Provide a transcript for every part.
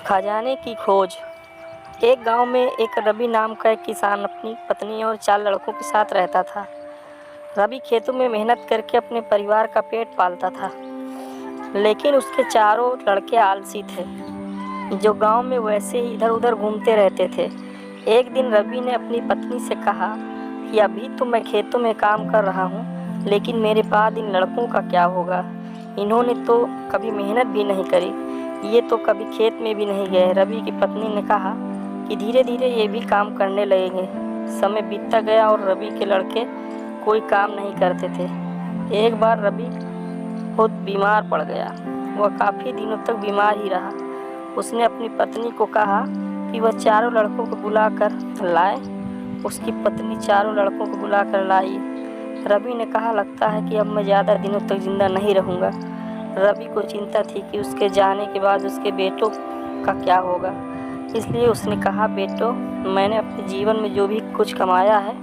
खजाने की खोज। एक गांव में एक रवि नाम का एक किसान अपनी पत्नी और 4 लड़कों के साथ रहता था। रवि खेतों में मेहनत करके अपने परिवार का पेट पालता था, लेकिन उसके चारों लड़के आलसी थे, जो गांव में वैसे ही इधर उधर घूमते रहते थे। एक दिन रवि ने अपनी पत्नी से कहा कि अभी तो मैं खेतों में काम कर रहा हूँ, लेकिन मेरे बाद इन लड़कों का क्या होगा। इन्होंने तो कभी मेहनत भी नहीं करी, ये तो कभी खेत में भी नहीं गए। रवि की पत्नी ने कहा कि धीरे धीरे ये भी काम करने लगेंगे। समय बीतता गया और रवि के लड़के कोई काम नहीं करते थे। एक बार रवि बहुत बीमार पड़ गया। वह काफ़ी दिनों तक बीमार ही रहा। उसने अपनी पत्नी को कहा कि वह चारों लड़कों को बुलाकर लाए। उसकी पत्नी चारों लड़कों को बुलाकर लाई। रवि ने कहा, लगता है कि अब मैं ज़्यादा दिनों तक जिंदा नहीं रहूँगा। रवि को चिंता थी कि उसके जाने के बाद उसके बेटों का क्या होगा, इसलिए उसने कहा, बेटो, मैंने अपने जीवन में जो भी कुछ कमाया है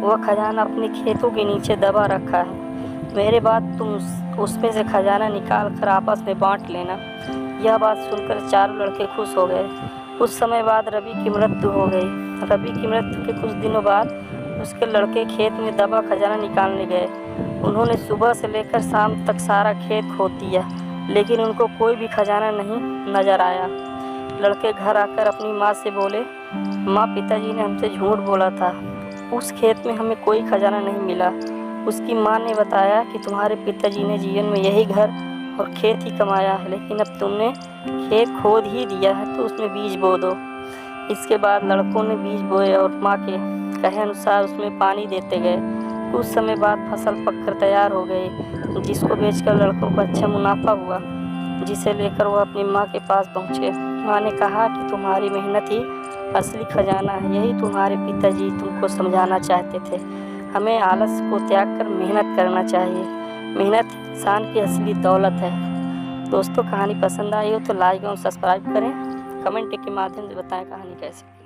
वह खजाना अपने खेतों के नीचे दबा रखा है। मेरे बाद तुम उसमें से खजाना निकाल कर आपस में बांट लेना। यह बात सुनकर चारों लड़के खुश हो गए। कुछ समय बाद रवि की मृत्यु हो गई। रवि की मृत्यु के कुछ दिनों बाद उसके लड़के खेत में दबा खजाना निकालने गए। उन्होंने सुबह से लेकर शाम तक सारा खेत खोद दिया, लेकिन उनको कोई भी खजाना नहीं नजर आया। लड़के घर आकर अपनी माँ से बोले, माँ, पिताजी ने हमसे झूठ बोला था, उस खेत में हमें कोई खजाना नहीं मिला। उसकी माँ ने बताया कि तुम्हारे पिताजी ने जीवन में यही घर और खेत ही कमाया है, लेकिन अब तुमने खेत खोद ही दिया है तो उसमें बीज बो दो। इसके बाद लड़कों ने बीज बोए और माँ के कहे अनुसार उसमें पानी देते गए। कुछ समय बाद फसल पककर तैयार हो गई, जिसको बेचकर लड़कों को अच्छा मुनाफा हुआ, जिसे लेकर वह अपनी माँ के पास पहुँचे। माँ ने कहा कि तुम्हारी मेहनत ही असली खजाना है, यही तुम्हारे पिताजी तुमको समझाना चाहते थे। हमें आलस को त्याग कर मेहनत करना चाहिए। मेहनत इंसान की असली दौलत है। दोस्तों, कहानी पसंद आई हो तो लाइक और सब्सक्राइब करें। कमेंट के माध्यम से बताएं कहानी कैसी।